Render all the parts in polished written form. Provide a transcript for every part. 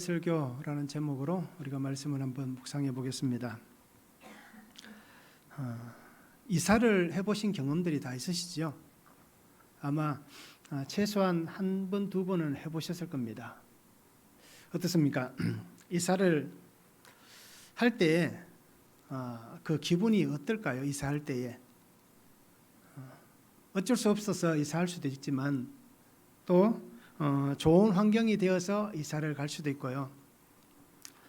설교라는 제목으로 우리가 말씀을 한번 묵상해 보겠습니다. 이사를 해보신 경험들이 다 있으시죠? 아마 최소한 한 번, 두 번은 해보셨을 겁니다. 어떻습니까? 이사를 할 때에 그 기분이 어떨까요? 이사할 때에 어쩔 수 없어서 이사할 수도 있지만 또 좋은 환경이 되어서 이사를 갈 수도 있고요.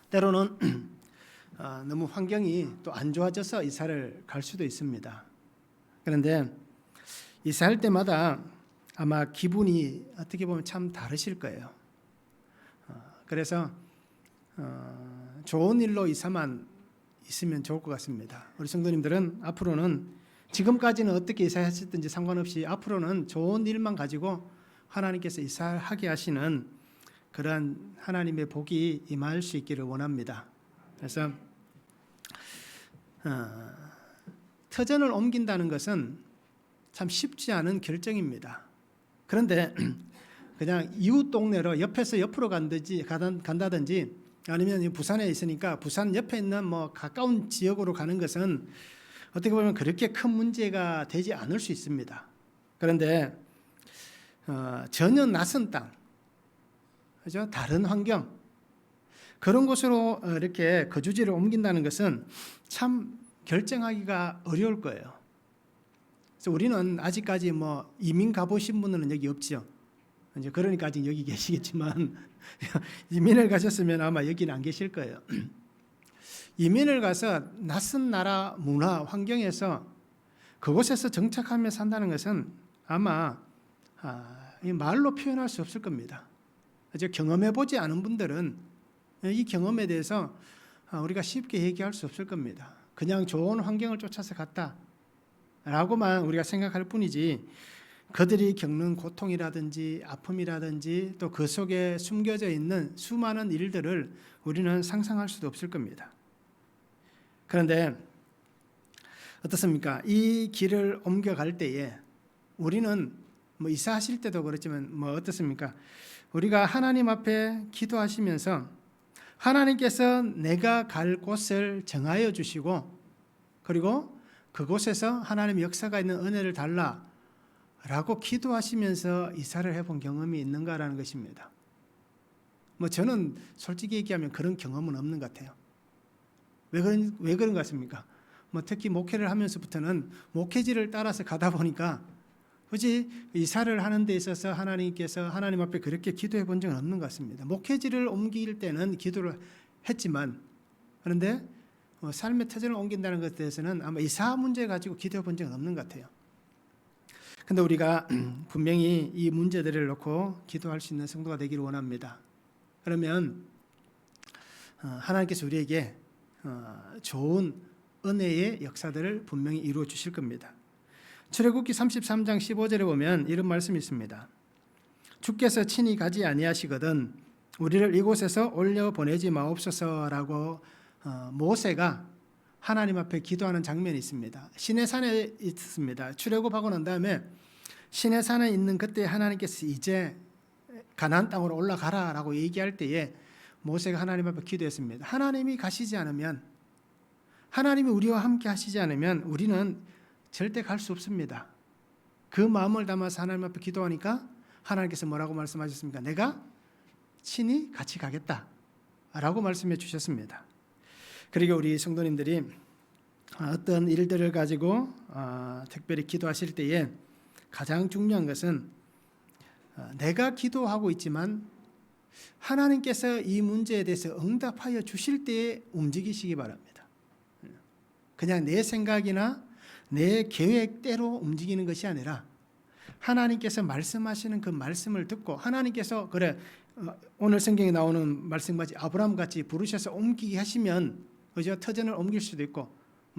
때로는 너무 환경이 또 안 좋아져서 이사를 갈 수도 있습니다. 그런데 이사할 때마다 아마 기분이 어떻게 보면 참 다르실 거예요. 그래서 좋은 일로 이사만 있으면 좋을 것 같습니다. 우리 성도님들은 앞으로는 지금까지는 어떻게 이사하셨든지 상관없이 앞으로는 좋은 일만 가지고 하나님께서 이사하게 하시는 그러한 하나님의 복이 임할 수 있기를 원합니다. 그래서 터전을 옮긴다는 것은 참 쉽지 않은 결정입니다. 그런데 그냥 이웃 동네로 옆에서 옆으로 간다든지 아니면 부산에 있으니까 부산 옆에 있는 가까운 지역으로 가는 것은 어떻게 보면 그렇게 큰 문제가 되지 않을 수 있습니다. 그런데 전혀 낯선 땅, 그죠? 다른 환경, 그런 곳으로 이렇게 거주지를 옮긴다는 것은 참 결정하기가 어려울 거예요. 그래서 우리는 아직까지 이민 가보신 분은 여기 없죠. 이제 그러니까 아직 여기 계시겠지만 이민을 가셨으면 아마 여기는 안 계실 거예요. 이민을 가서 낯선 나라, 문화, 환경에서 그곳에서 정착하며 산다는 것은 아마 말로 표현할 수 없을 겁니다. 경험해보지 않은 분들은 이 경험에 대해서 우리가 쉽게 얘기할 수 없을 겁니다. 그냥 좋은 환경을 쫓아서 갔다라고만 우리가 생각할 뿐이지 그들이 겪는 고통이라든지 아픔이라든지 또 그 속에 숨겨져 있는 수많은 일들을 우리는 상상할 수도 없을 겁니다. 그런데 어떻습니까? 이 길을 옮겨갈 때에 우리는 이사하실 때도 그렇지만 어떻습니까? 우리가 하나님 앞에 기도하시면서 하나님께서 내가 갈 곳을 정하여 주시고 그리고 그곳에서 하나님의 역사가 있는 은혜를 달라라고 기도하시면서 이사를 해본 경험이 있는가라는 것입니다. 저는 솔직히 얘기하면 그런 경험은 없는 것 같아요. 왜 그런 것 같습니까? 특히 목회를 하면서부터는 목회지를 따라서 가다 보니까 굳이 이사를 하는 데 있어서 하나님께서 하나님 앞에 그렇게 기도해 본 적은 없는 것 같습니다. 목회지를 옮길 때는 기도를 했지만 그런데 삶의 터전을 옮긴다는 것에 대해서는 아마 이사 문제 가지고 기도해 본 적은 없는 것 같아요. 그런데 우리가 분명히 이 문제들을 놓고 기도할 수 있는 성도가 되기를 원합니다. 그러면 하나님께서 우리에게 좋은 은혜의 역사들을 분명히 이루어 주실 겁니다. 출애굽기 33장 15절에 보면 이런 말씀이 있습니다. 주께서 친히 가지 아니하시거든 우리를 이곳에서 올려 보내지 마옵소서라고 모세가 하나님 앞에 기도하는 장면이 있습니다. 시내산에 있습니다. 출애굽하고 난 다음에 시내산에 있는 그때 하나님께서 이제 가나안 땅으로 올라가라라고 얘기할 때에 모세가 하나님 앞에 기도했습니다. 하나님이 가시지 않으면 하나님이 우리와 함께 하시지 않으면 우리는 절대 갈 수 없습니다. 그 마음을 담아서 하나님 앞에 기도하니까 하나님께서 뭐라고 말씀하셨습니까? 내가 친히 같이 가겠다 라고 말씀해 주셨습니다. 그리고 우리 성도님들이 어떤 일들을 가지고 특별히 기도하실 때에 가장 중요한 것은 내가 기도하고 있지만 하나님께서 이 문제에 대해서 응답하여 주실 때에 움직이시기 바랍니다. 그냥 내 생각이나 내 계획대로 움직이는 것이 아니라 하나님께서 말씀하시는 그 말씀을 듣고 하나님께서 오늘 성경에 나오는 말씀같이 아브라함같이 부르셔서 옮기게 하시면 그죠? 터전을 옮길 수도 있고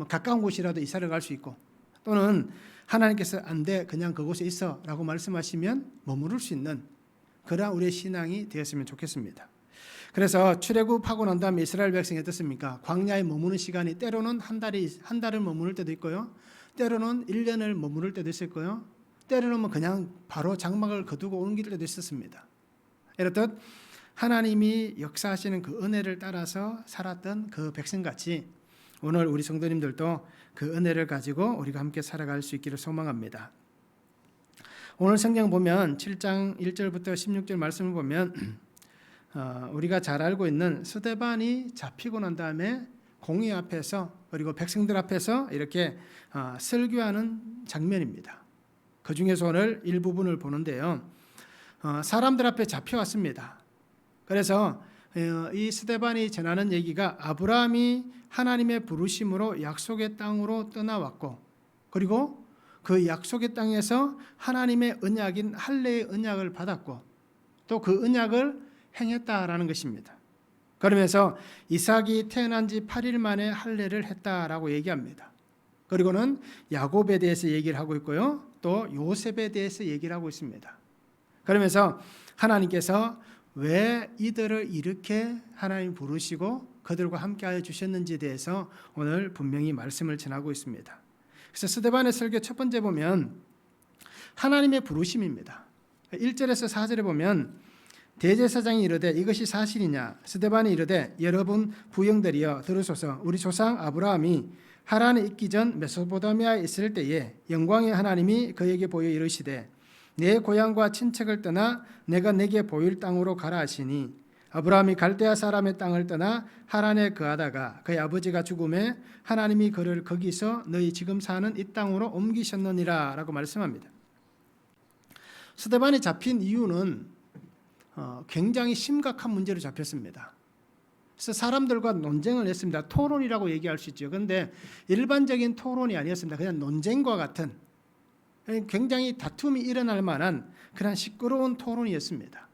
가까운 곳이라도 이사를 갈 수 있고 또는 하나님께서 안 돼 그냥 그곳에 있어 라고 말씀하시면 머무를 수 있는 그러한 우리의 신앙이 되었으면 좋겠습니다. 그래서 출애굽하고 난 다음에 이스라엘 백성이 어떻습니까? 광야에 머무는 시간이 때로는 한 달을 머무를 때도 있고요. 때로는 1년을 머무를 때도 있을 거예요. 때로는 그냥 바로 장막을 거두고 옮길 때도 있었습니다. 이렇듯 하나님이 역사하시는 그 은혜를 따라서 살았던 그 백성같이 오늘 우리 성도님들도 그 은혜를 가지고 우리가 함께 살아갈 수 있기를 소망합니다. 오늘 성경 보면 7장 1절부터 16절 말씀을 보면 우리가 잘 알고 있는 스데반이 잡히고 난 다음에 공회 앞에서 그리고 백성들 앞에서 이렇게 설교하는 장면입니다. 그 중에서 오늘 일부분을 보는데요. 사람들 앞에 잡혀왔습니다. 그래서 이 스데반이 전하는 얘기가 아브라함이 하나님의 부르심으로 약속의 땅으로 떠나왔고 그리고 그 약속의 땅에서 하나님의 언약인 할례의 언약을 받았고 또 그 언약을 행했다라는 것입니다. 그러면서 이삭이 태어난 지 8일 만에 할례를 했다라고 얘기합니다. 그리고는 야곱에 대해서 얘기를 하고 있고요. 또 요셉에 대해서 얘기를 하고 있습니다. 그러면서 하나님께서 왜 이들을 이렇게 하나님 부르시고 그들과 함께하여 주셨는지에 대해서 오늘 분명히 말씀을 전하고 있습니다. 그래서 스데반의 설교 첫 번째 보면 하나님의 부르심입니다. 1절에서 4절에 보면 대제사장이 이르되 이것이 사실이냐 스데반이 이르되 여러분 부형들이여 들으소서 우리 조상 아브라함이 하란에 있기 전 메소포타미아에 있을 때에 영광의 하나님이 그에게 보여 이르시되 내 고향과 친척을 떠나 내가 내게 보일 땅으로 가라 하시니 아브라함이 갈대아 사람의 땅을 떠나 하란에 거하다가 그의 아버지가 죽음에 하나님이 그를 거기서 너희 지금 사는 이 땅으로 옮기셨느니라 라고 말씀합니다. 스데반이 잡힌 이유는 굉장히 심각한 문제로 잡혔습니다. 그래서 사람들과 논쟁을 했습니다. 토론이라고 얘기할 수 있죠. 그런데 일반적인 토론이 아니었습니다. 그냥 논쟁과 같은 굉장히 다툼이 일어날 만한 그런 시끄러운 토론이었습니다.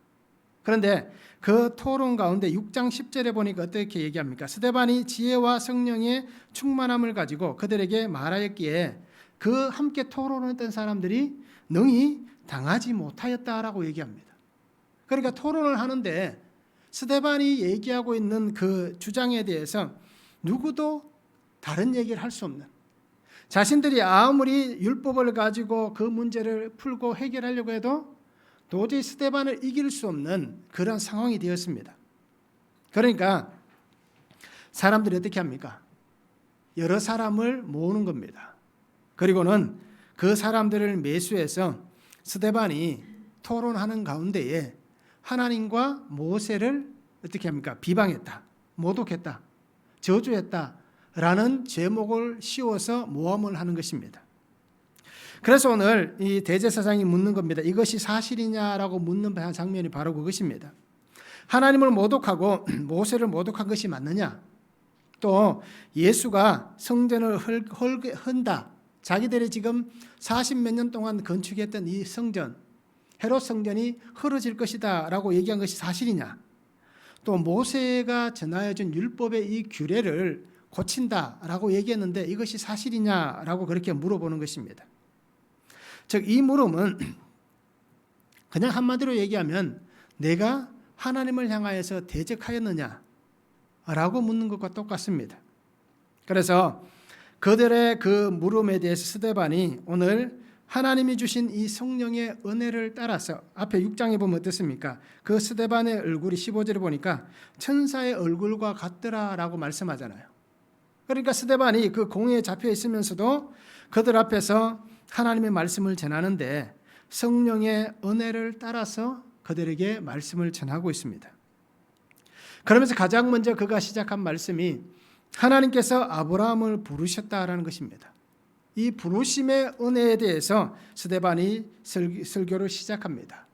그런데 그 토론 가운데 6장 10절에 보니까 어떻게 얘기합니까? 스데반이 지혜와 성령의 충만함을 가지고 그들에게 말하였기에 그 함께 토론했던 사람들이 능히 당하지 못하였다라고 얘기합니다. 그러니까 토론을 하는데 스데반이 얘기하고 있는 그 주장에 대해서 누구도 다른 얘기를 할 수 없는, 자신들이 아무리 율법을 가지고 그 문제를 풀고 해결하려고 해도 도저히 스데반을 이길 수 없는 그런 상황이 되었습니다. 그러니까 사람들이 어떻게 합니까? 여러 사람을 모으는 겁니다. 그리고는 그 사람들을 매수해서 스데반이 토론하는 가운데에 하나님과 모세를 어떻게 합니까? 비방했다, 모독했다, 저주했다 라는 제목을 씌워서 모함을 하는 것입니다. 그래서 오늘 이 대제사장이 묻는 겁니다. 이것이 사실이냐라고 묻는 장면이 바로 그것입니다. 하나님을 모독하고 모세를 모독한 것이 맞느냐? 또 예수가 성전을 헌다, 자기들이 지금 40몇 년 동안 건축했던 이 성전, 헤롯 성전이 헐어질 것이다 라고 얘기한 것이 사실이냐? 또 모세가 전하여준 율법의 이 규례를 고친다라고 얘기했는데 이것이 사실이냐라고 그렇게 물어보는 것입니다. 즉 이 물음은 그냥 한마디로 얘기하면 내가 하나님을 향하여서 대적하였느냐라고 묻는 것과 똑같습니다. 그래서 그들의 그 물음에 대해서 스데반이 오늘 하나님이 주신 이 성령의 은혜를 따라서 앞에 6장에 보면 어떻습니까? 그 스데반의 얼굴이 15절에 보니까 천사의 얼굴과 같더라라고 말씀하잖아요. 그러니까 스데반이 그 공회에 잡혀 있으면서도 그들 앞에서 하나님의 말씀을 전하는데 성령의 은혜를 따라서 그들에게 말씀을 전하고 있습니다. 그러면서 가장 먼저 그가 시작한 말씀이 하나님께서 아브라함을 부르셨다라는 것입니다. 이 부르심의 은혜에 대해서 스데반이 설교를 시작합니다.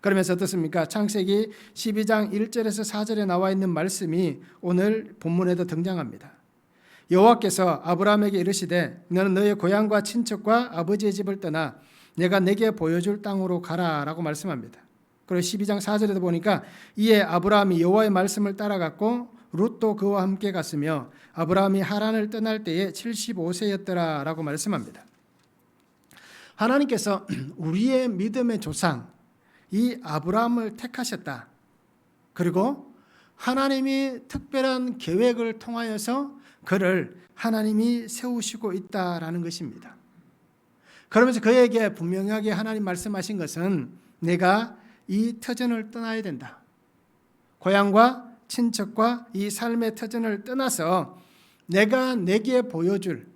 그러면서 어떻습니까? 창세기 12장 1절에서 4절에 나와 있는 말씀이 오늘 본문에도 등장합니다. 여호와께서 아브라함에게 이르시되 너는 너의 고향과 친척과 아버지의 집을 떠나 내가 내게 보여줄 땅으로 가라라고 말씀합니다. 그리고 12장 4절에도 보니까 이에 아브라함이 여호와의 말씀을 따라갔고 룻도 그와 함께 갔으며 아브라함이 하란을 떠날 때에 75세였더라라고 말씀합니다. 하나님께서 우리의 믿음의 조상 이 아브라함을 택하셨다. 그리고 하나님이 특별한 계획을 통하여서 그를 하나님이 세우시고 있다라는 것입니다. 그러면서 그에게 분명하게 하나님 말씀하신 것은 내가 이 터전을 떠나야 된다. 고향과 친척과 이 삶의 터전을 떠나서 내가 내게 보여줄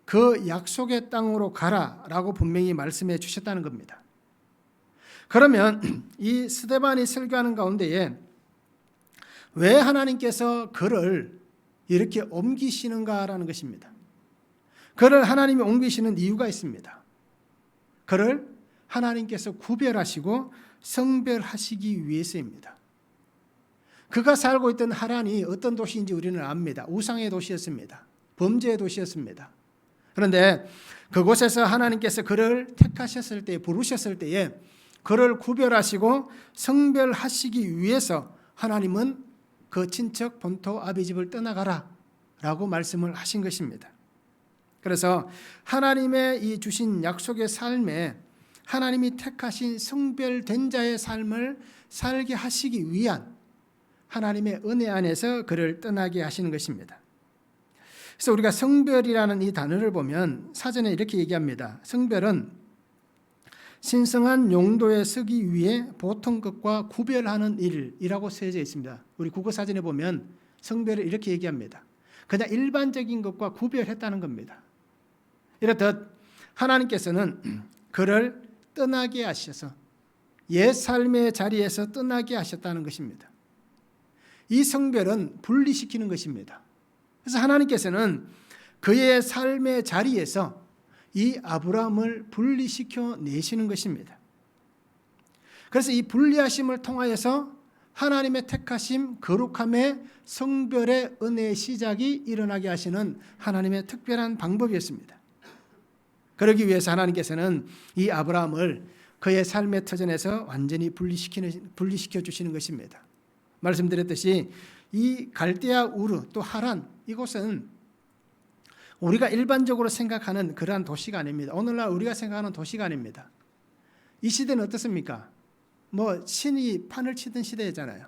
그 약속의 땅으로 가라라고 분명히 말씀해 주셨다는 겁니다. 그러면 이 스데반이 설교하는 가운데에 왜 하나님께서 그를 이렇게 옮기시는가라는 것입니다. 그를 하나님이 옮기시는 이유가 있습니다. 그를 하나님께서 구별하시고 성별하시기 위해서입니다. 그가 살고 있던 하란이 어떤 도시인지 우리는 압니다. 우상의 도시였습니다. 범죄의 도시였습니다. 그런데 그곳에서 하나님께서 그를 택하셨을 때, 부르셨을 때에 그를 구별하시고 성별하시기 위해서 하나님은 그 친척 본토 아비집을 떠나가라 라고 말씀을 하신 것입니다. 그래서 하나님의 이 주신 약속의 삶에 하나님이 택하신 성별된 자의 삶을 살게 하시기 위한 하나님의 은혜 안에서 그를 떠나게 하시는 것입니다. 그래서 우리가 성별이라는 이 단어를 보면 사전에 이렇게 얘기합니다. 성별은 신성한 용도에 서기 위해 보통 것과 구별하는 일이라고 쓰여져 있습니다. 우리 국어사전에 보면 성별을 이렇게 얘기합니다. 그냥 일반적인 것과 구별했다는 겁니다. 이렇듯 하나님께서는 그를 떠나게 하셔서 옛 삶의 자리에서 떠나게 하셨다는 것입니다. 이 성별은 분리시키는 것입니다. 그래서 하나님께서는 그의 삶의 자리에서 이 아브라함을 분리시켜 내시는 것입니다. 그래서 이 분리하심을 통하여서 하나님의 택하심, 거룩함의 성별의 은혜의 시작이 일어나게 하시는 하나님의 특별한 방법이었습니다. 그러기 위해서 하나님께서는 이 아브라함을 그의 삶의 터전에서 완전히 분리시켜 주시는 것입니다. 말씀드렸듯이 이 갈대아 우르 또 하란 이곳은 우리가 일반적으로 생각하는 그러한 도시가 아닙니다. 오늘날 우리가 생각하는 도시가 아닙니다. 이 시대는 어떻습니까? 신이 판을 치던 시대잖아요.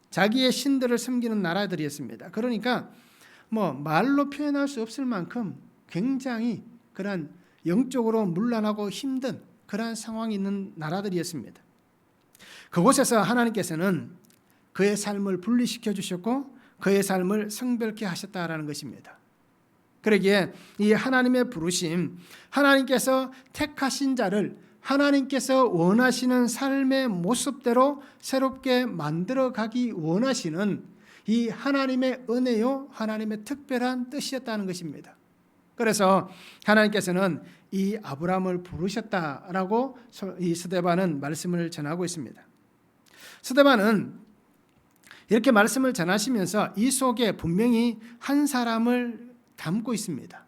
자기의 신들을 섬기는 나라들이었습니다. 그러니까 말로 표현할 수 없을 만큼 굉장히 그러한 영적으로 문란하고 힘든 그러한 상황이 있는 나라들이었습니다. 그곳에서 하나님께서는 그의 삶을 분리시켜 주셨고 그의 삶을 성별케 하셨다라는 것입니다. 그러기에 이 하나님의 부르심, 하나님께서 택하신 자를 하나님께서 원하시는 삶의 모습대로 새롭게 만들어가기 원하시는 이 하나님의 은혜요, 하나님의 특별한 뜻이었다는 것입니다. 그래서 하나님께서는 이 아브라함을 부르셨다라고 이 스데반은 말씀을 전하고 있습니다. 스데반은 이렇게 말씀을 전하시면서 이 속에 분명히 한 사람을 담고 있습니다.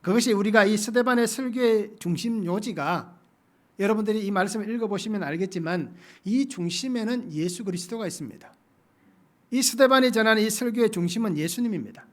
그것이 우리가 이 스데반의 설교의 중심 요지가 여러분들이 이 말씀을 읽어보시면 알겠지만 이 중심에는 예수 그리스도가 있습니다. 이 스데반이 전하는 이 설교의 중심은 예수님입니다.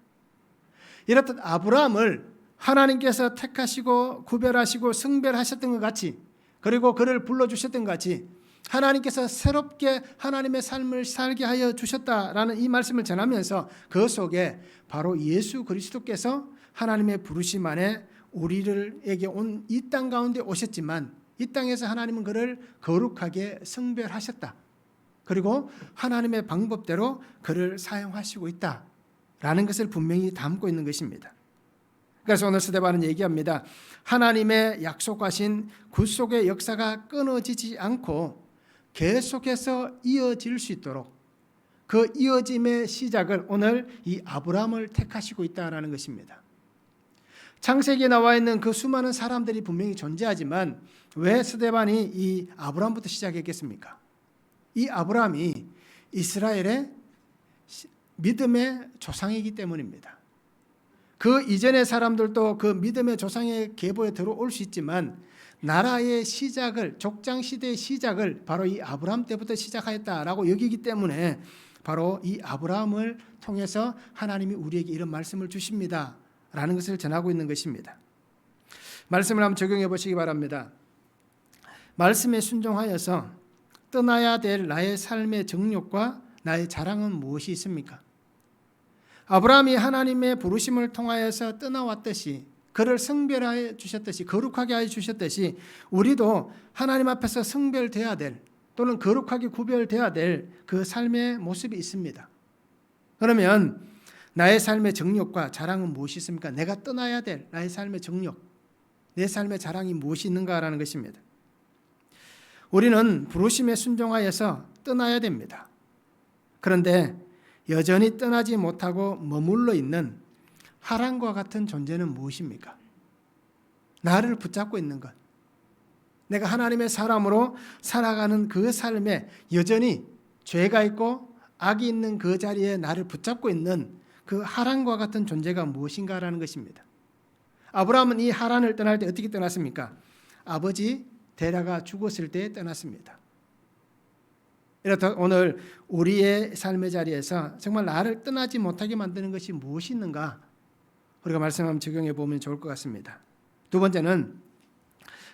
이렇듯 아브라함을 하나님께서 택하시고 구별하시고 성별하셨던 것 같이 그리고 그를 불러주셨던 것 같이 하나님께서 새롭게 하나님의 삶을 살게 하여 주셨다라는 이 말씀을 전하면서 그 속에 바로 예수 그리스도께서 하나님의 부르심 안에 우리에게 온 이 땅 가운데 오셨지만 이 땅에서 하나님은 그를 거룩하게 성별하셨다. 그리고 하나님의 방법대로 그를 사용하시고 있다라는 것을 분명히 담고 있는 것입니다. 그래서 오늘 스데반은 얘기합니다. 하나님의 약속하신 구속의 역사가 끊어지지 않고 계속해서 이어질 수 있도록 그 이어짐의 시작을 오늘 이 아브라함을 택하시고 있다는 것입니다. 창세기에 나와 있는 그 수많은 사람들이 분명히 존재하지만 왜 스데반이 이 아브라함부터 시작했겠습니까? 이 아브라함이 이스라엘의 믿음의 조상이기 때문입니다. 그 이전의 사람들도 그 믿음의 조상의 계보에 들어올 수 있지만 나라의 시작을 족장 시대의 시작을 바로 이 아브라함 때부터 시작하였다라고 여기기 때문에 바로 이 아브라함을 통해서 하나님이 우리에게 이런 말씀을 주십니다라는 것을 전하고 있는 것입니다. 말씀을 한번 적용해 보시기 바랍니다. 말씀에 순종하여서 떠나야 될 나의 삶의 정욕과 나의 자랑은 무엇이 있습니까? 아브라함이 하나님의 부르심을 통하여서 떠나왔듯이 그를 성별하여 주셨듯이 거룩하게 하여 주셨듯이 우리도 하나님 앞에서 성별되어야 될 또는 거룩하게 구별되어야 될 그 삶의 모습이 있습니다. 그러면 나의 삶의 정욕과 자랑은 무엇이 있습니까? 내가 떠나야 될 나의 삶의 정욕, 내 삶의 자랑이 무엇이 있는가라는 것입니다. 우리는 부르심에 순종하여서 떠나야 됩니다. 그런데 여전히 떠나지 못하고 머물러 있는 하란과 같은 존재는 무엇입니까? 나를 붙잡고 있는 것. 내가 하나님의 사람으로 살아가는 그 삶에 여전히 죄가 있고 악이 있는 그 자리에 나를 붙잡고 있는 그 하란과 같은 존재가 무엇인가라는 것입니다. 아브라함은 이 하란을 떠날 때 어떻게 떠났습니까? 아버지 데라가 죽었을 때 떠났습니다. 이렇다 오늘 우리의 삶의 자리에서 정말 나를 떠나지 못하게 만드는 것이 무엇이 있는가? 우리가 말씀 한번 적용해 보면 좋을 것 같습니다. 두 번째는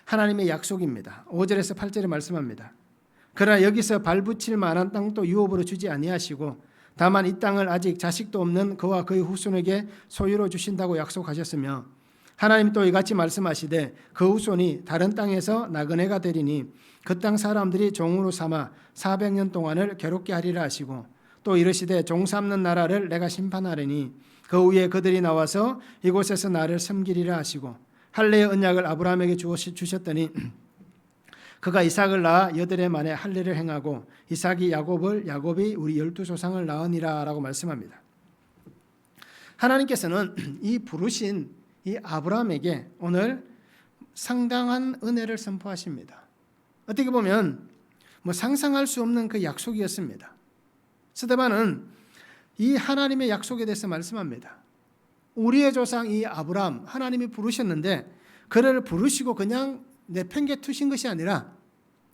하나님의 약속입니다. 5절에서 8절에 말씀합니다. 그러나 여기서 발붙일 만한 땅도 유업으로 주지 아니하시고 다만 이 땅을 아직 자식도 없는 그와 그의 후손에게 소유로 주신다고 약속하셨으며 하나님 또 이같이 말씀하시되 그 후손이 다른 땅에서 나그네가 되리니 그 땅 사람들이 종으로 삼아 400년 동안을 괴롭게 하리라 하시고 또 이르시되 종 삼는 나라를 내가 심판하리니 그 후에 그들이 나와서 이곳에서 나를 섬기리라 하시고 할례의 언약을 아브라함에게 주셨더니 그가 이삭을 낳아 여드레 만에 할례를 행하고 이삭이 야곱이 우리 12조상을 낳으니라 라고 말씀합니다. 하나님께서는 이 부르신 이 아브라함에게 오늘 상당한 은혜를 선포하십니다. 어떻게 보면 상상할 수 없는 그 약속이었습니다. 스데반은 이 하나님의 약속에 대해서 말씀합니다. 우리의 조상 이 아브라함 하나님이 부르셨는데 그를 부르시고 그냥 내팽개투신 것이 아니라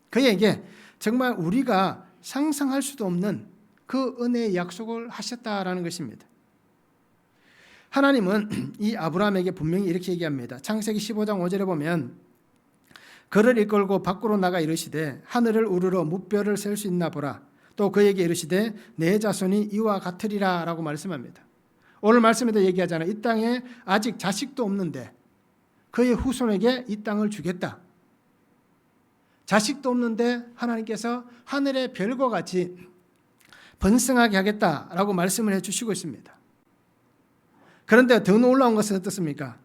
그에게 정말 우리가 상상할 수도 없는 그 은혜의 약속을 하셨다라는 것입니다. 하나님은 이 아브라함에게 분명히 이렇게 얘기합니다. 창세기 15장 5절에 보면 그를 이끌고 밖으로 나가 이르시되 하늘을 우러러 무뼈를 셀 수 있나 보라. 또 그에게 이르시되 내 자손이 이와 같으리라 라고 말씀합니다. 오늘 말씀에도 얘기하잖아요. 이 땅에 아직 자식도 없는데 그의 후손에게 이 땅을 주겠다. 자식도 없는데 하나님께서 하늘의 별과 같이 번성하게 하겠다라고 말씀을 해주시고 있습니다. 그런데 더 놀라운 것은 어떻습니까?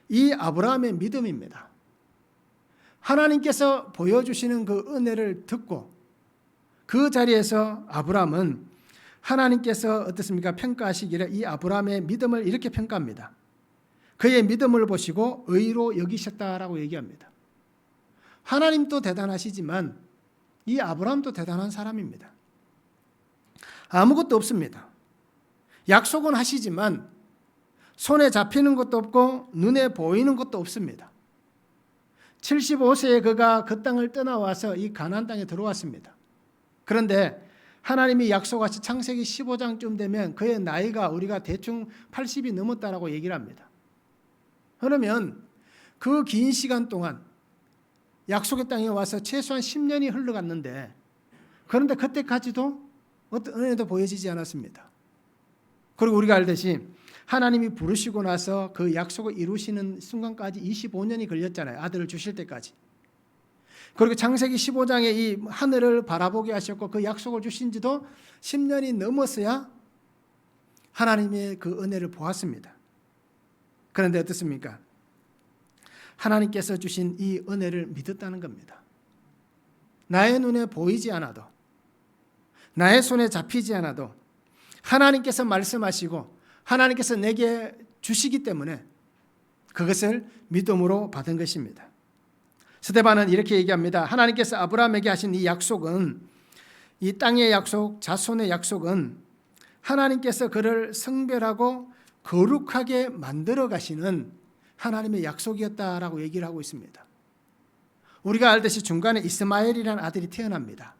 이 아브라함의 믿음입니다. 하나님께서 보여주시는 그 은혜를 듣고 그 자리에서 아브라함은 하나님께서 어떻습니까? 평가하시기를 이 아브라함의 믿음을 이렇게 평가합니다. 그의 믿음을 보시고 의로 여기셨다라고 얘기합니다. 하나님도 대단하시지만 이 아브라함도 대단한 사람입니다. 아무것도 없습니다. 약속은 하시지만 손에 잡히는 것도 없고 눈에 보이는 것도 없습니다. 75세에 그가 그 땅을 떠나와서 이 가나안 땅에 들어왔습니다. 그런데 하나님이 약속하신 창세기 15장쯤 되면 그의 나이가 우리가 대충 80이 넘었다라고 얘기를 합니다. 그러면 그 긴 시간 동안 약속의 땅에 와서 최소한 10년이 흘러갔는데 그런데 그때까지도 어떤 은혜도 보여지지 않았습니다. 그리고 우리가 알듯이 하나님이 부르시고 나서 그 약속을 이루시는 순간까지 25년이 걸렸잖아요. 아들을 주실 때까지. 그리고 창세기 15장에 이 하늘을 바라보게 하셨고 그 약속을 주신 지도 10년이 넘었어야 하나님의 그 은혜를 보았습니다. 그런데 어떻습니까? 하나님께서 주신 이 은혜를 믿었다는 겁니다. 나의 눈에 보이지 않아도 나의 손에 잡히지 않아도 하나님께서 말씀하시고 하나님께서 내게 주시기 때문에 그것을 믿음으로 받은 것입니다. 스데반은 이렇게 얘기합니다. 하나님께서 아브라함에게 하신 이 약속은 이 땅의 약속, 자손의 약속은 하나님께서 그를 성별하고 거룩하게 만들어 가시는 하나님의 약속이었다라고 얘기를 하고 있습니다. 우리가 알듯이 중간에 이스마엘이라는 아들이 태어납니다.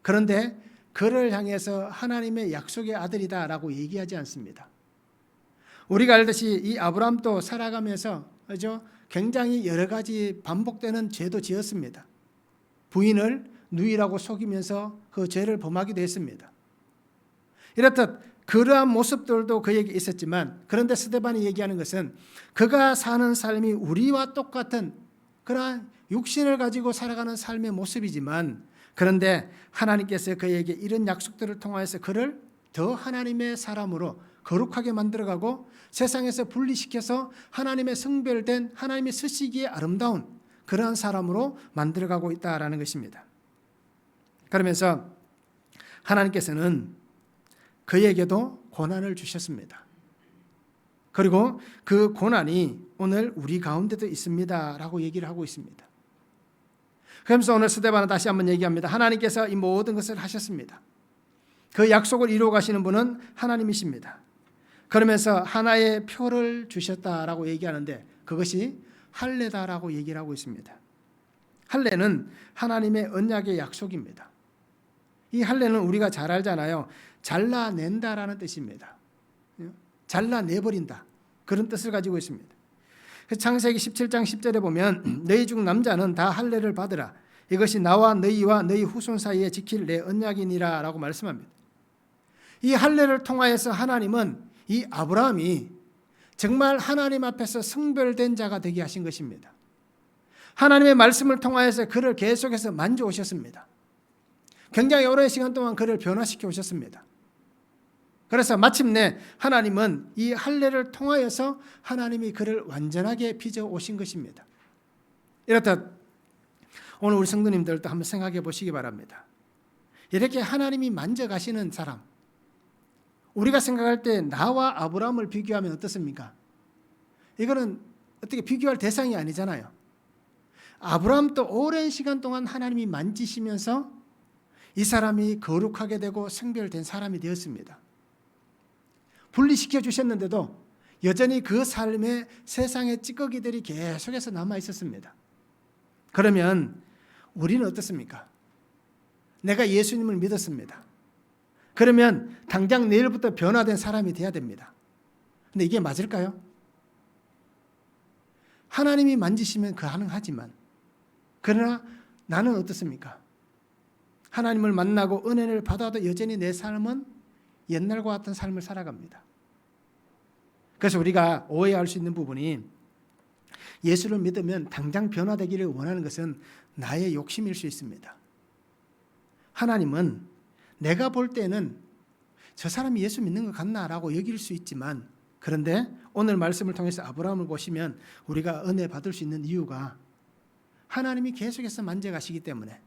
그런데 그를 향해서 하나님의 약속의 아들이다라고 얘기하지 않습니다. 우리가 알듯이 이 아브라함도 살아가면서 굉장히 여러 가지 반복되는 죄도 지었습니다. 부인을 누이라고 속이면서 그 죄를 범하기도 했습니다. 이렇듯 그러한 모습들도 그에게 있었지만 그런데 스데반이 얘기하는 것은 그가 사는 삶이 우리와 똑같은 그러한 육신을 가지고 살아가는 삶의 모습이지만 그런데 하나님께서 그에게 이런 약속들을 통하여서 그를 더 하나님의 사람으로 거룩하게 만들어가고 세상에서 분리시켜서 하나님의 성별된 하나님의 쓰시기에 아름다운 그러한 사람으로 만들어가고 있다라는 것입니다. 그러면서 하나님께서는 그에게도 고난을 주셨습니다. 그리고 그 고난이 오늘 우리 가운데도 있습니다 라고 얘기를 하고 있습니다. 그러면서 오늘 스데반은 다시 한번 얘기합니다. 하나님께서 이 모든 것을 하셨습니다. 그 약속을 이루어 가시는 분은 하나님이십니다. 그러면서 하나의 표를 주셨다라고 얘기하는데 그것이 할례다라고 얘기를 하고 있습니다. 할례는 하나님의 언약의 약속입니다. 이 할례는 우리가 잘 알잖아요. 잘라낸다라는 뜻입니다. 잘라내버린다. 그런 뜻을 가지고 있습니다. 창세기 17장 10절에 보면 너희 중 남자는 다 할례를 받으라. 이것이 나와 너희와 너희 후손 사이에 지킬 내 언약이니라 라고 말씀합니다. 이 할례를 통하여서 하나님은 이 아브라함이 정말 하나님 앞에서 성별된 자가 되게 하신 것입니다. 하나님의 말씀을 통하여서 그를 계속해서 만져오셨습니다. 굉장히 오랜 시간 동안 그를 변화시켜 오셨습니다. 그래서 마침내 하나님은 이 할례를 통하여서 하나님이 그를 완전하게 빚어 오신 것입니다. 이렇듯 오늘 우리 성도님들도 한번 생각해 보시기 바랍니다. 이렇게 하나님이 만져가시는 사람, 우리가 생각할 때 나와 아브라함을 비교하면 어떻습니까? 이거는 어떻게 비교할 대상이 아니잖아요. 아브라함도 오랜 시간 동안 하나님이 만지시면서 이 사람이 거룩하게 되고 성별된 사람이 되었습니다. 분리시켜 주셨는데도 여전히 그 삶에 세상의 찌꺼기들이 계속해서 남아 있었습니다. 그러면 우리는 어떻습니까? 내가 예수님을 믿었습니다. 그러면 당장 내일부터 변화된 사람이 돼야 됩니다. 근데 이게 맞을까요? 하나님이 만지시면 가능하지만 그러나 나는 어떻습니까? 하나님을 만나고 은혜를 받아도 여전히 내 삶은 옛날과 같은 삶을 살아갑니다. 그래서 우리가 오해할 수 있는 부분이 예수를 믿으면 당장 변화되기를 원하는 것은 나의 욕심일 수 있습니다. 하나님은 내가 볼 때는 저 사람이 예수 믿는 것 같나라고 여길 수 있지만 그런데 오늘 말씀을 통해서 아브라함을 보시면 우리가 은혜 받을 수 있는 이유가 하나님이 계속해서 만져가시기 때문에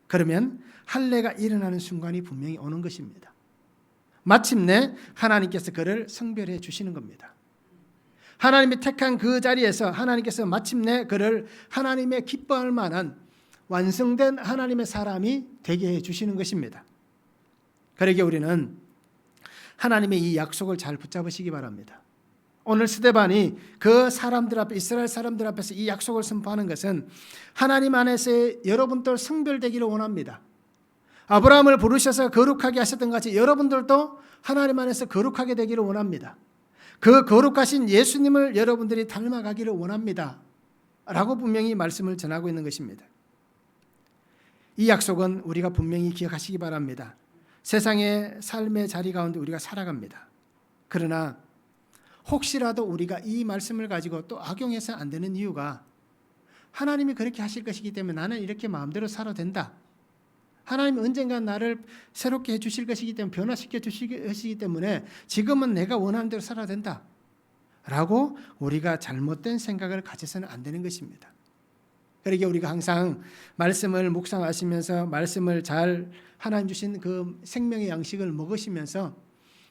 그러면 할례가 일어나는 순간이 분명히 오는 것입니다. 마침내 하나님께서 그를 성별해 주시는 겁니다. 하나님이 택한 그 자리에서 하나님께서 마침내 그를 하나님의 기뻐할 만한 완성된 하나님의 사람이 되게 해 주시는 것입니다. 그러기에 우리는 하나님의 이 약속을 잘 붙잡으시기 바랍니다. 오늘 스데반이 그 사람들 앞에 이스라엘 사람들 앞에서 이 약속을 선포하는 것은 하나님 안에서 여러분들 성별되기를 원합니다. 아브라함을 부르셔서 거룩하게 하셨던 같이 여러분들도 하나님 안에서 거룩하게 되기를 원합니다. 그 거룩하신 예수님을 여러분들이 닮아가기를 원합니다. 라고 분명히 말씀을 전하고 있는 것입니다. 이 약속은 우리가 분명히 기억하시기 바랍니다. 세상의 삶의 자리 가운데 우리가 살아갑니다. 그러나 혹시라도 우리가 이 말씀을 가지고 또 악용해서 안 되는 이유가 하나님이 그렇게 하실 것이기 때문에 나는 이렇게 마음대로 살아도 된다. 하나님이 언젠가 나를 새롭게 해주실 것이기 때문에 변화시켜 주실 것이기 때문에 지금은 내가 원하는 대로 살아야 된다. 라고 우리가 잘못된 생각을 가져서는 안 되는 것입니다. 그러기에 우리가 항상 말씀을 묵상하시면서 말씀을 잘 하나님 주신 그 생명의 양식을 먹으시면서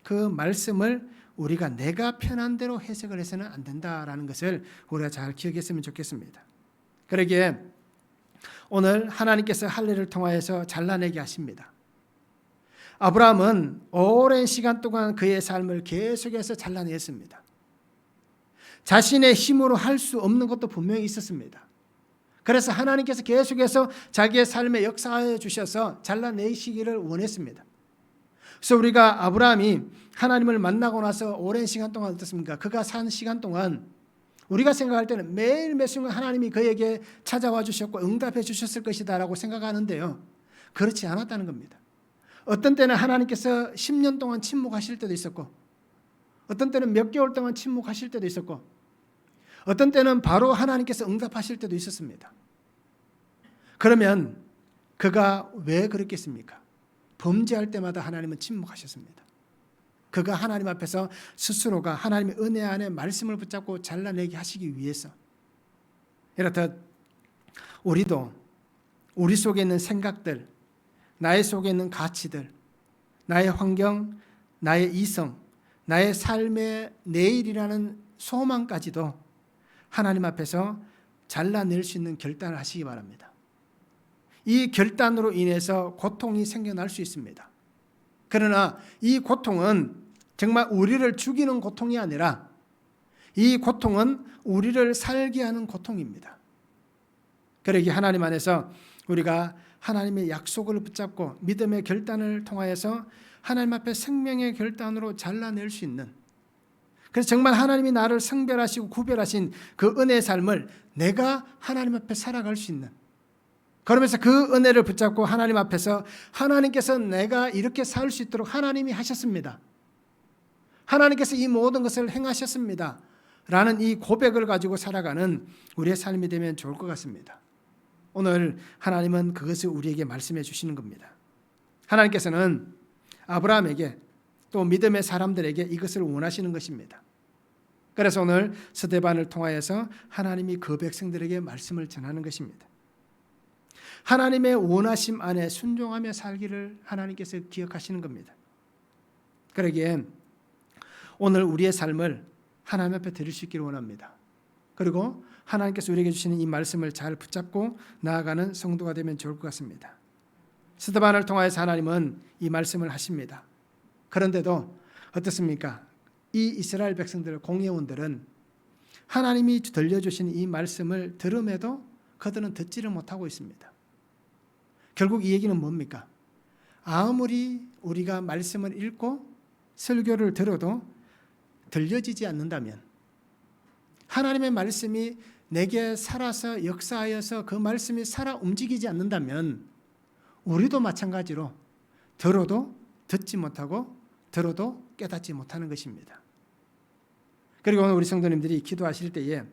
그 말씀을 우리가 내가 편한 대로 해석을 해서는 안 된다라는 것을 우리가 잘 기억했으면 좋겠습니다. 그러기에 오늘 하나님께서 할례를 통하여서 잘라내게 하십니다. 아브라함은 오랜 시간 동안 그의 삶을 계속해서 잘라냈습니다. 자신의 힘으로 할 수 없는 것도 분명히 있었습니다. 그래서 하나님께서 계속해서 자기의 삶에 역사하여 주셔서 잘라내시기를 원했습니다. 그래서 우리가 아브라함이 하나님을 만나고 나서 오랜 시간 동안 어떻습니까? 그가 산 시간 동안 우리가 생각할 때는 매일 매 순간 하나님이 그에게 찾아와 주셨고 응답해 주셨을 것이다 라고 생각하는데요. 그렇지 않았다는 겁니다. 어떤 때는 하나님께서 10년 동안 침묵하실 때도 있었고 어떤 때는 몇 개월 동안 침묵하실 때도 있었고 어떤 때는 바로 하나님께서 응답하실 때도 있었습니다. 그러면 그가 왜 그랬겠습니까? 범죄할 때마다 하나님은 침묵하셨습니다. 그가 하나님 앞에서 스스로가 하나님의 은혜 안에 말씀을 붙잡고 잘라내게 하시기 위해서. 이렇듯 우리도 우리 속에 있는 생각들, 나의 속에 있는 가치들, 나의 환경, 나의 이성, 나의 삶의 내일이라는 소망까지도 하나님 앞에서 잘라낼 수 있는 결단을 하시기 바랍니다. 이 결단으로 인해서 고통이 생겨날 수 있습니다. 그러나 이 고통은 정말 우리를 죽이는 고통이 아니라 이 고통은 우리를 살게 하는 고통입니다. 그러기 하나님 안에서 우리가 하나님의 약속을 붙잡고 믿음의 결단을 통하여서 하나님 앞에 생명의 결단으로 잘라낼 수 있는, 그래서 정말 하나님이 나를 성별하시고 구별하신 그 은혜의 삶을 내가 하나님 앞에 살아갈 수 있는, 그러면서 그 은혜를 붙잡고 하나님 앞에서 하나님께서 내가 이렇게 살 수 있도록 하나님이 하셨습니다. 하나님께서 이 모든 것을 행하셨습니다. 라는 이 고백을 가지고 살아가는 우리의 삶이 되면 좋을 것 같습니다. 오늘 하나님은 그것을 우리에게 말씀해 주시는 겁니다. 하나님께서는 아브라함에게 또 믿음의 사람들에게 이것을 원하시는 것입니다. 그래서 오늘 스데반을 통하여서 하나님이 그 백성들에게 말씀을 전하는 것입니다. 하나님의 원하심 안에 순종하며 살기를 하나님께서 기억하시는 겁니다. 그러기에 오늘 우리의 삶을 하나님 앞에 드릴 수 있기를 원합니다. 그리고 하나님께서 우리에게 주시는 이 말씀을 잘 붙잡고 나아가는 성도가 되면 좋을 것 같습니다. 스데반을 통하여서 하나님은 이 말씀을 하십니다. 그런데도 어떻습니까? 이 이스라엘 백성들, 공회원들은 하나님이 들려주신 이 말씀을 들음에도 그들은 듣지를 못하고 있습니다. 결국 이 얘기는 뭡니까? 아무리 우리가 말씀을 읽고 설교를 들어도 들려지지 않는다면, 하나님의 말씀이 내게 살아서 역사하여서 그 말씀이 살아 움직이지 않는다면 우리도 마찬가지로 들어도 듣지 못하고 들어도 깨닫지 못하는 것입니다. 그리고 오늘 우리 성도님들이 기도하실 때에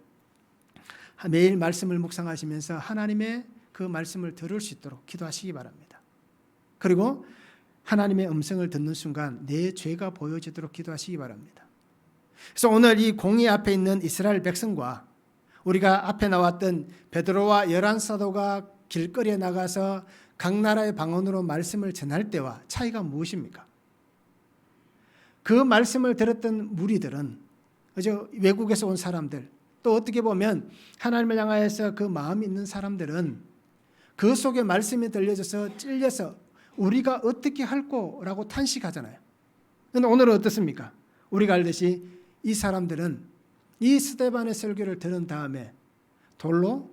매일 말씀을 묵상하시면서 하나님의 그 말씀을 들을 수 있도록 기도하시기 바랍니다. 그리고 하나님의 음성을 듣는 순간 내 죄가 보여지도록 기도하시기 바랍니다. 그래서 오늘 이 공의 앞에 있는 이스라엘 백성과 우리가 앞에 나왔던 베드로와 11사도가 길거리에 나가서 각 나라의 방언으로 말씀을 전할 때와 차이가 무엇입니까? 그 말씀을 들었던 무리들은 외국에서 온 사람들, 또 어떻게 보면 하나님을 향하여서 그 마음이 있는 사람들은 그 속에 말씀이 들려져서 찔려서 우리가 어떻게 할꼬라고 탄식하잖아요. 그런데 오늘은 어떻습니까? 우리가 알듯이 이 사람들은 이 스데반의 설교를 들은 다음에 돌로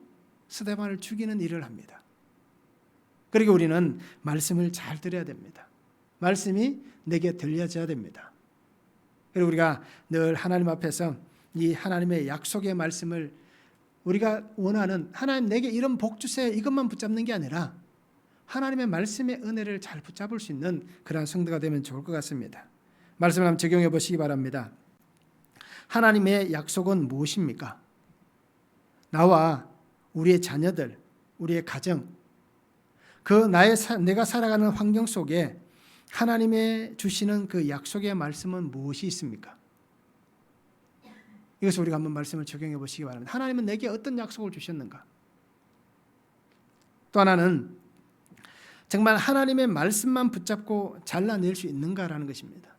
스데반을 죽이는 일을 합니다. 그리고 우리는 말씀을 잘 들어야 됩니다. 말씀이 내게 들려져야 됩니다. 그리고 우리가 늘 하나님 앞에서 이 하나님의 약속의 말씀을 우리가 원하는, 하나님 내게 이런 복 주세요, 이것만 붙잡는 게 아니라 하나님의 말씀의 은혜를 잘 붙잡을 수 있는 그런 성도가 되면 좋을 것 같습니다. 말씀을 한번 적용해 보시기 바랍니다. 하나님의 약속은 무엇입니까? 나와 우리의 자녀들, 우리의 가정, 내가 살아가는 환경 속에 하나님의 주시는 그 약속의 말씀은 무엇이 있습니까? 이것을 우리가 한번 말씀을 적용해 보시기 바랍니다. 하나님은 내게 어떤 약속을 주셨는가? 또 하나는 정말 하나님의 말씀만 붙잡고 잘라낼 수 있는가라는 것입니다.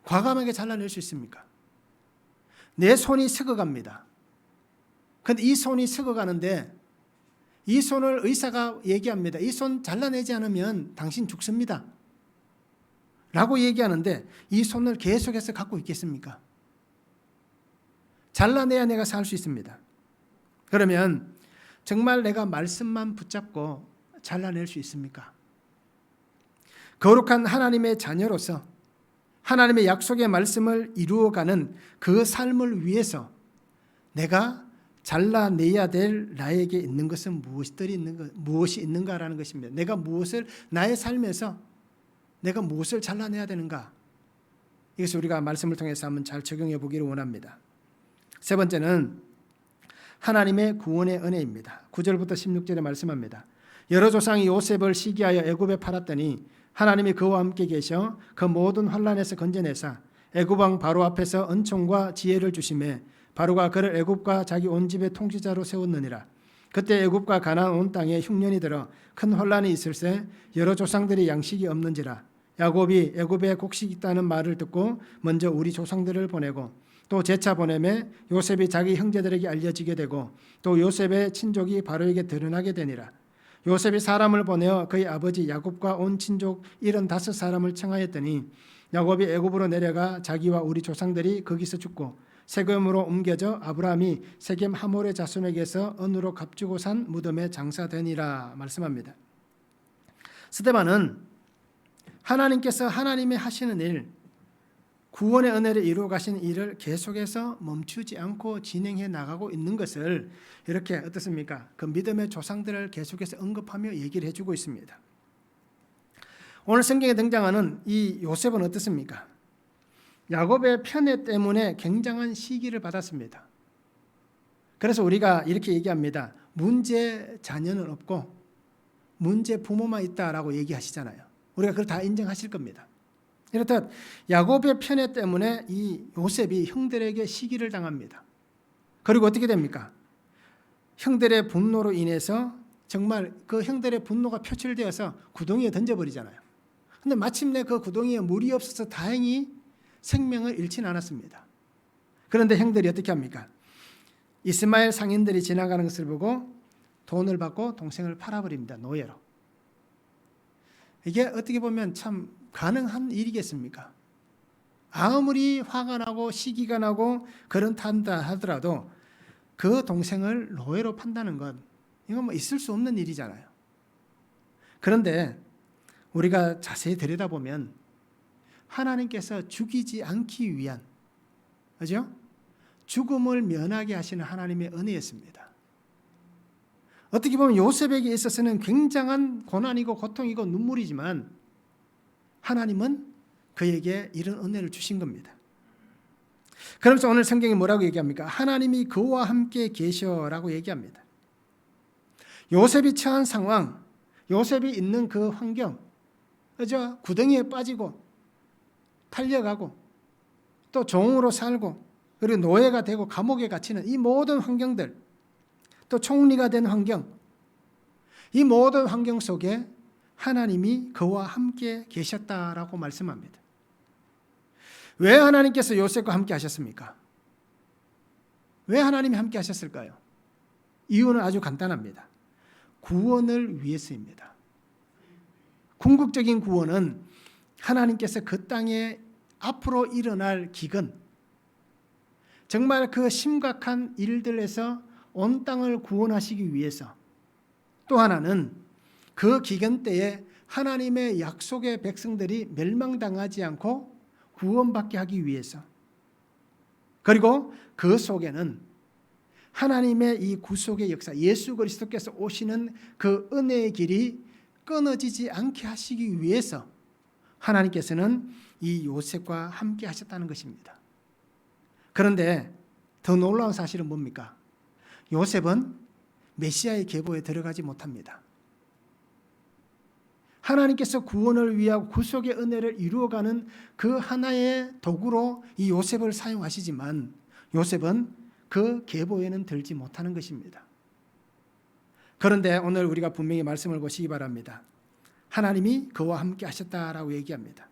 과감하게 잘라낼 수 있습니까? 내 손이 썩어갑니다. 그런데 이 손이 썩어가는데 이 손을 의사가 얘기합니다. 이 손 잘라내지 않으면 당신 죽습니다. 라고 얘기하는데 이 손을 계속해서 갖고 있겠습니까? 잘라내야 내가 살 수 있습니다. 그러면 정말 내가 말씀만 붙잡고 잘라낼 수 있습니까? 거룩한 하나님의 자녀로서 하나님의 약속의 말씀을 이루어가는 그 삶을 위해서 내가 잘라내야 될 나에게 있는 것은 무엇이 있는가라는 것입니다. 내가 무엇을 나의 삶에서 내가 무엇을 잘라내야 되는가? 이것을 우리가 말씀을 통해서 한번 잘 적용해 보기를 원합니다. 세 번째는 하나님의 구원의 은혜입니다. 9절부터 16절에 말씀합니다. 여러 조상이 요셉을 시기하여 애굽에 팔았더니 하나님이 그와 함께 계셔 그 모든 환난에서 건져내사 애굽 왕 바로 앞에서 은총과 지혜를 주심에 바로가 그를 애굽과 자기 온 집의 통치자로 세웠느니라. 그때 애굽과 가나안 온 땅에 흉년이 들어 큰 환난이 있을세 여러 조상들이 양식이 없는지라. 야곱이 애굽에 곡식이 있다는 말을 듣고 먼저 우리 조상들을 보내고 또 재차 보내매 요셉이 자기 형제들에게 알려지게 되고 또 요셉의 친족이 바로에게 드러나게 되니라. 요셉이 사람을 보내어 그의 아버지 야곱과 온 친족 75사람을 청하였더니 야곱이 애굽으로 내려가 자기와 우리 조상들이 거기서 죽고 세겜으로 옮겨져 아브라함이 세겜 하몰의 자손에게서 은으로 값주고 산 무덤에 장사되니라 말씀합니다. 스데반은 하나님께서 하나님의 하시는 일, 구원의 은혜를 이루어 가신 일을 계속해서 멈추지 않고 진행해 나가고 있는 것을 이렇게 어떻습니까? 그 믿음의 조상들을 계속해서 언급하며 얘기를 해주고 있습니다. 오늘 성경에 등장하는 이 요셉은 어떻습니까? 야곱의 편애 때문에 굉장한 시기를 받았습니다. 그래서 우리가 이렇게 얘기합니다. 문제 자녀는 없고 문제 부모만 있다라고 얘기하시잖아요. 우리가 그걸 다 인정하실 겁니다. 이렇듯 야곱의 편애 때문에 이 요셉이 형들에게 시기를 당합니다. 그리고 어떻게 됩니까? 형들의 분노로 인해서 정말 그 형들의 분노가 표출되어서 구덩이에 던져버리잖아요. 근데 마침내 그 구덩이에 물이 없어서 다행히 생명을 잃지는 않았습니다. 그런데 형들이 어떻게 합니까? 이스마엘 상인들이 지나가는 것을 보고 돈을 받고 동생을 팔아버립니다. 노예로. 이게 어떻게 보면 참 가능한 일이겠습니까? 아무리 화가 나고 시기가 나고 그렇다 하더라도 그 동생을 노예로 판다는 건 이건 뭐 있을 수 없는 일이잖아요. 그런데 우리가 자세히 들여다보면 하나님께서 죽이지 않기 위한, 그죠? 죽음을 면하게 하시는 하나님의 은혜였습니다. 어떻게 보면 요셉에게 있어서는 굉장한 고난이고 고통이고 눈물이지만 하나님은 그에게 이런 은혜를 주신 겁니다. 그러면서 오늘 성경이 뭐라고 얘기합니까? 하나님이 그와 함께 계셔라고 얘기합니다. 요셉이 처한 상황, 요셉이 있는 그 환경, 그죠? 구덩이에 빠지고 탈려가고 또 종으로 살고 그리고 노예가 되고 감옥에 갇히는 이 모든 환경들, 또 총리가 된 환경, 이 모든 환경 속에 하나님이 그와 함께 계셨다라고 말씀합니다. 왜 하나님께서 요셉과 함께 하셨습니까? 왜 하나님이 함께 하셨을까요? 이유는 아주 간단합니다. 구원을 위해서입니다. 궁극적인 구원은 하나님께서 그 땅에 앞으로 일어날 기근, 정말 그 심각한 일들에서 온 땅을 구원하시기 위해서, 또 하나는 그 기근 때에 하나님의 약속의 백성들이 멸망당하지 않고 구원받게 하기 위해서, 그리고 그 속에는 하나님의 이 구속의 역사, 예수 그리스도께서 오시는 그 은혜의 길이 끊어지지 않게 하시기 위해서 하나님께서는 이 요셉과 함께 하셨다는 것입니다. 그런데 더 놀라운 사실은 뭡니까? 요셉은 메시아의 계보에 들어가지 못합니다. 하나님께서 구원을 위하고 구속의 은혜를 이루어가는 그 하나의 도구로 이 요셉을 사용하시지만 요셉은 그 계보에는 들지 못하는 것입니다. 그런데 오늘 우리가 분명히 말씀을 보시기 바랍니다. 하나님이 그와 함께 하셨다라고 얘기합니다.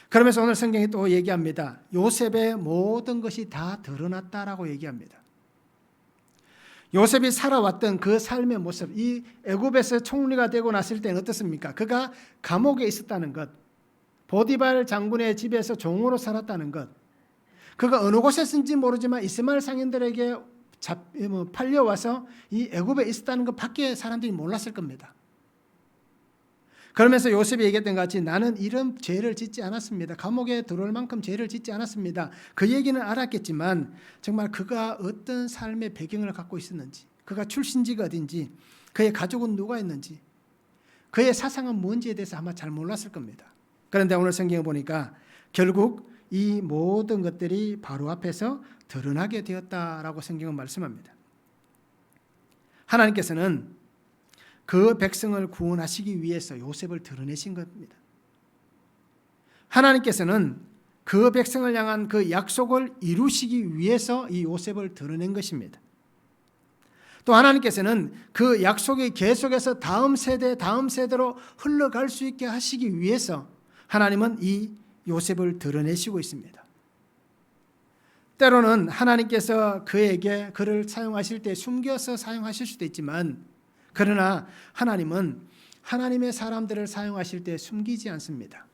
그러면서 오늘 성경이 또 얘기합니다. 요셉의 모든 것이 다 드러났다라고 얘기합니다. 요셉이 살아왔던 그 삶의 모습, 이 애굽에서 총리가 되고 났을 때는 어떻습니까? 그가 감옥에 있었다는 것, 보디발 장군의 집에서 종으로 살았다는 것, 그가 어느 곳에 있는지 모르지만 이스마엘 상인들에게 팔려와서 이 애굽에 있었다는 것 밖에 사람들이 몰랐을 겁니다. 그러면서 요셉이 얘기했던 것 같이 나는 이런 죄를 짓지 않았습니다. 감옥에 들어올 만큼 죄를 짓지 않았습니다. 그 얘기는 알았겠지만 정말 그가 어떤 삶의 배경을 갖고 있었는지, 그가 출신지가 어딘지, 그의 가족은 누가 있는지, 그의 사상은 뭔지에 대해서 아마 잘 몰랐을 겁니다. 그런데 오늘 성경에 보니까 결국 이 모든 것들이 바로 앞에서 드러나게 되었다라고 성경은 말씀합니다. 하나님께서는 그 백성을 구원하시기 위해서 요셉을 드러내신 겁니다. 하나님께서는 그 백성을 향한 그 약속을 이루시기 위해서 이 요셉을 드러낸 것입니다. 또 하나님께서는 그 약속이 계속해서 다음 세대로 흘러갈 수 있게 하시기 위해서 하나님은 이 요셉을 드러내시고 있습니다. 때로는 하나님께서 그를 사용하실 때 숨겨서 사용하실 수도 있지만, 그러나 하나님은 하나님의 사람들을 사용하실 때 숨기지 않습니다.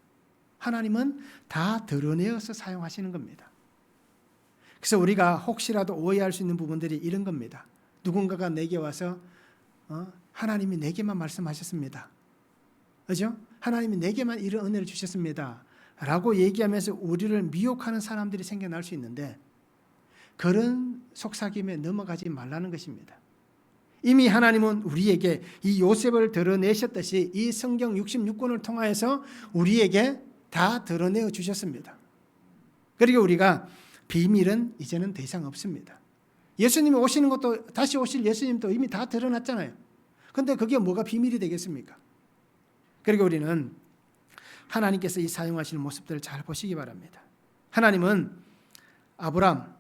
하나님은 다 드러내어서 사용하시는 겁니다. 그래서 우리가 혹시라도 오해할 수 있는 부분들이 이런 겁니다. 누군가가 내게 와서 하나님이 내게만 말씀하셨습니다. 그죠? 하나님이 내게만 이런 은혜를 주셨습니다. 라고 얘기하면서 우리를 미혹하는 사람들이 생겨날 수 있는데, 그런 속삭임에 넘어가지 말라는 것입니다. 이미 하나님은 우리에게 이 요셉을 드러내셨듯이 이 성경 66권을 통하여서 우리에게 다 드러내어 주셨습니다. 그리고 우리가 비밀은 이제는 더 이상 없습니다. 예수님이 오시는 것도, 다시 오실 예수님도 이미 다 드러났잖아요. 그런데 그게 뭐가 비밀이 되겠습니까? 그리고 우리는 하나님께서 이 사용하시는 모습들을 잘 보시기 바랍니다. 하나님은 아브람,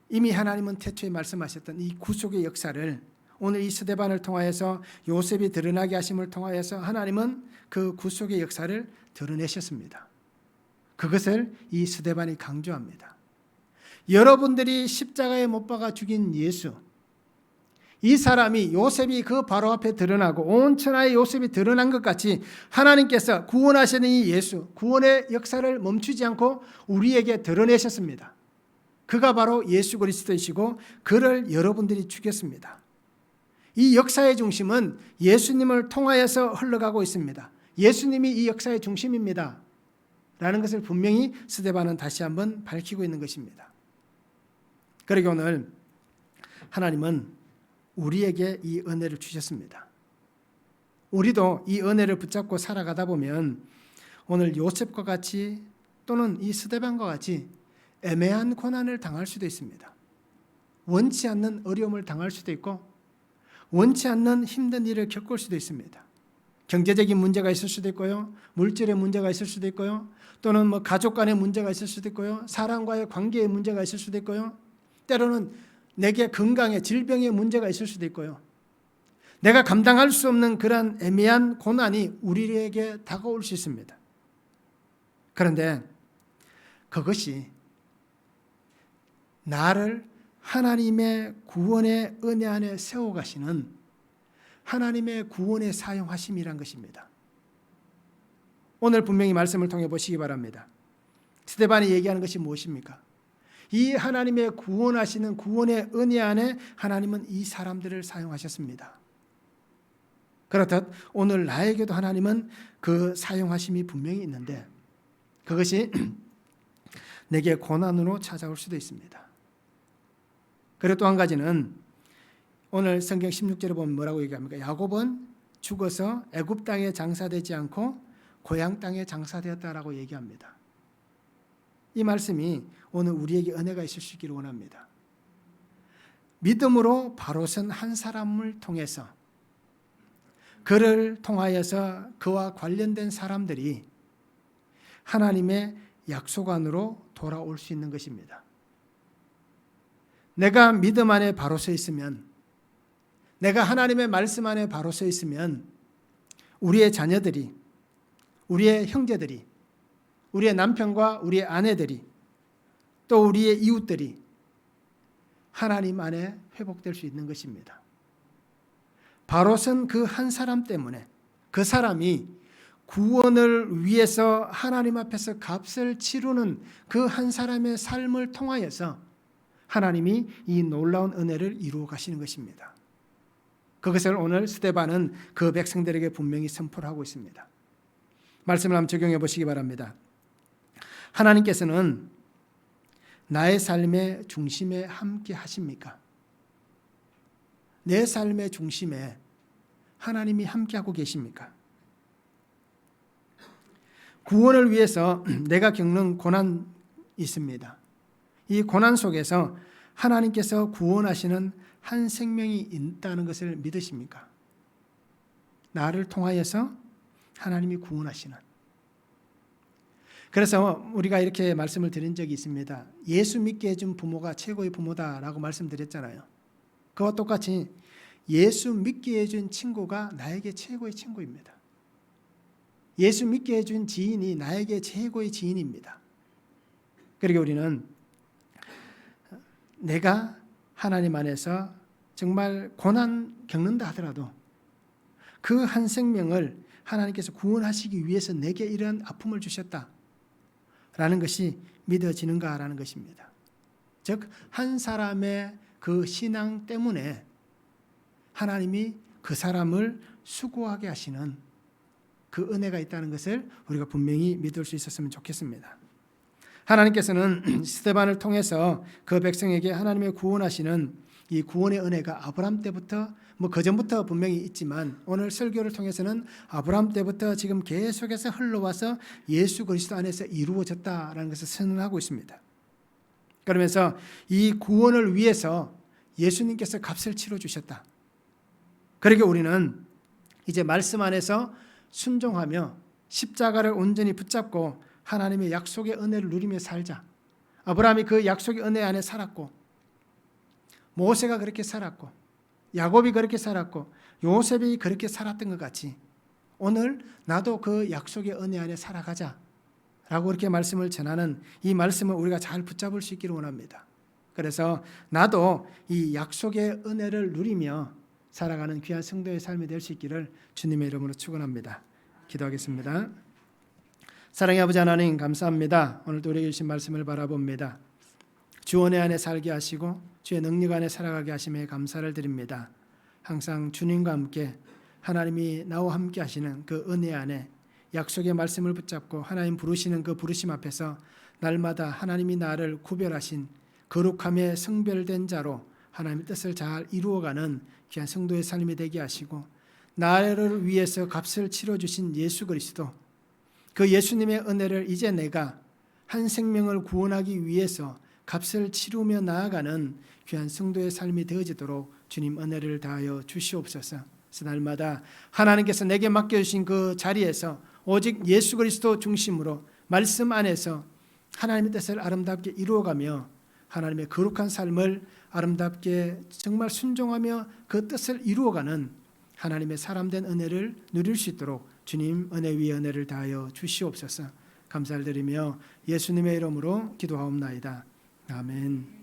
이미 하나님은 태초에 말씀하셨던 이 구속의 역사를 오늘 이 스데반을 통하여서 요셉이 드러나게 하심을 통하여서 하나님은 그 구속의 역사를 드러내셨습니다. 그것을 이 스데반이 강조합니다. 여러분들이 십자가에 못 박아 죽인 예수, 이 사람이, 요셉이 그 바로 앞에 드러나고 온 천하의 요셉이 드러난 것 같이 하나님께서 구원하시는 이 예수, 구원의 역사를 멈추지 않고 우리에게 드러내셨습니다. 그가 바로 예수 그리스도이시고 그를 여러분들이 죽였습니다. 이 역사의 중심은 예수님을 통하여서 흘러가고 있습니다. 예수님이 이 역사의 중심입니다. 라는 것을 분명히 스데반은 다시 한번 밝히고 있는 것입니다. 그러기 오늘 하나님은 우리에게 이 은혜를 주셨습니다. 우리도 이 은혜를 붙잡고 살아가다 보면 오늘 요셉과 같이 또는 이 스데반과 같이 애매한 고난을 당할 수도 있습니다. 원치 않는 어려움을 당할 수도 있고 원치 않는 힘든 일을 겪을 수도 있습니다. 경제적인 문제가 있을 수도 있고요. 물질의 문제가 있을 수도 있고요. 또는 가족 간의 문제가 있을 수도 있고요. 사람과의 관계의 문제가 있을 수도 있고요. 때로는 내게 건강의 질병의 문제가 있을 수도 있고요. 내가 감당할 수 없는 그런 애매한 고난이 우리에게 다가올 수 있습니다. 그런데 그것이 나를 하나님의 구원의 은혜 안에 세워가시는 하나님의 구원의 사용하심이란 것입니다. 오늘 분명히 말씀을 통해 보시기 바랍니다. 스데반이 얘기하는 것이 무엇입니까? 이 하나님의 구원하시는 구원의 은혜 안에 하나님은 이 사람들을 사용하셨습니다. 그렇듯 오늘 나에게도 하나님은 그 사용하심이 분명히 있는데 그것이 내게 고난으로 찾아올 수도 있습니다. 그리고 또 한 가지는 오늘 성경 16절에 보면 뭐라고 얘기합니까? 야곱은 죽어서 애굽 땅에 장사되지 않고 고향 땅에 장사되었다라고 얘기합니다. 이 말씀이 오늘 우리에게 은혜가 있을 수 있기를 원합니다. 믿음으로 바로 선 한 사람을 통해서 그를 통하여서 그와 관련된 사람들이 하나님의 약속 안으로 돌아올 수 있는 것입니다. 내가 믿음 안에 바로 서 있으면, 내가 하나님의 말씀 안에 바로 서 있으면 우리의 자녀들이, 우리의 형제들이, 우리의 남편과 우리의 아내들이, 또 우리의 이웃들이 하나님 안에 회복될 수 있는 것입니다. 바로 선 그 한 사람 때문에 그 사람이 구원을 위해서 하나님 앞에서 값을 치르는 그 한 사람의 삶을 통하여서 하나님이 이 놀라운 은혜를 이루어 가시는 것입니다. 그것을 오늘 스데반은 그 백성들에게 분명히 선포를 하고 있습니다. 말씀을 한번 적용해 보시기 바랍니다. 하나님께서는 나의 삶의 중심에 함께 하십니까? 내 삶의 중심에 하나님이 함께하고 계십니까? 구원을 위해서 내가 겪는 고난이 있습니다. 이 고난 속에서 하나님께서 구원하시는 한 생명이 있다는 것을 믿으십니까? 나를 통하여서 하나님이 구원하시는. 그래서 우리가 이렇게 말씀을 드린 적이 있습니다. 예수 믿게 해준 부모가 최고의 부모다라고 말씀드렸잖아요. 그와 똑같이 예수 믿게 해준 친구가 나에게 최고의 친구입니다. 예수 믿게 해준 지인이 나에게 최고의 지인입니다. 그리고 우리는 내가 하나님 안에서 정말 고난 겪는다 하더라도 그 한 생명을 하나님께서 구원하시기 위해서 내게 이런 아픔을 주셨다 라는 것이 믿어지는가라는 것입니다. 즉 한 사람의 그 신앙 때문에 하나님이 그 사람을 수고하게 하시는 그 은혜가 있다는 것을 우리가 분명히 믿을 수 있었으면 좋겠습니다. 하나님께서는 스데반을 통해서 그 백성에게 하나님의 구원하시는 이 구원의 은혜가 아브라함 때부터 그 전부터 분명히 있지만 오늘 설교를 통해서는 아브라함 때부터 지금 계속해서 흘러와서 예수 그리스도 안에서 이루어졌다라는 것을 선언하고 있습니다. 그러면서 이 구원을 위해서 예수님께서 값을 치러주셨다. 그러니까 우리는 이제 말씀 안에서 순종하며 십자가를 온전히 붙잡고 하나님의 약속의 은혜를 누리며 살자. 아브라함이 그 약속의 은혜 안에 살았고 모세가 그렇게 살았고 야곱이 그렇게 살았고 요셉이 그렇게 살았던 것 같이 오늘 나도 그 약속의 은혜 안에 살아가자 라고 이렇게 말씀을 전하는 이 말씀을 우리가 잘 붙잡을 수 있기를 원합니다. 그래서 나도 이 약속의 은혜를 누리며 살아가는 귀한 성도의 삶이 될 수 있기를 주님의 이름으로 축원합니다. 기도하겠습니다. 사랑의 아버지 하나님 감사합니다. 오늘도 우리에게 주신 말씀을 바라봅니다. 주 은혜 안에 살게 하시고 주의 능력 안에 살아가게 하심에 감사를 드립니다. 항상 주님과 함께 하나님이 나와 함께 하시는 그 은혜 안에 약속의 말씀을 붙잡고 하나님 부르시는 그 부르심 앞에서 날마다 하나님이 나를 구별하신 거룩함에 성별된 자로 하나님의 뜻을 잘 이루어가는 귀한 성도의 삶이 되게 하시고 나를 위해서 값을 치러주신 예수 그리스도 그 예수님의 은혜를 이제 내가 한 생명을 구원하기 위해서 값을 치르며 나아가는 귀한 성도의 삶이 되어지도록 주님 은혜를 다하여 주시옵소서. 그래서 날마다 하나님께서 내게 맡겨주신 그 자리에서 오직 예수 그리스도 중심으로 말씀 안에서 하나님의 뜻을 아름답게 이루어가며 하나님의 거룩한 삶을 아름답게 정말 순종하며 그 뜻을 이루어가는 하나님의 사람된 은혜를 누릴 수 있도록 주님 은혜 위에 은혜를 다하여 주시옵소서. 감사를 드리며 예수님의 이름으로 기도하옵나이다. 아멘.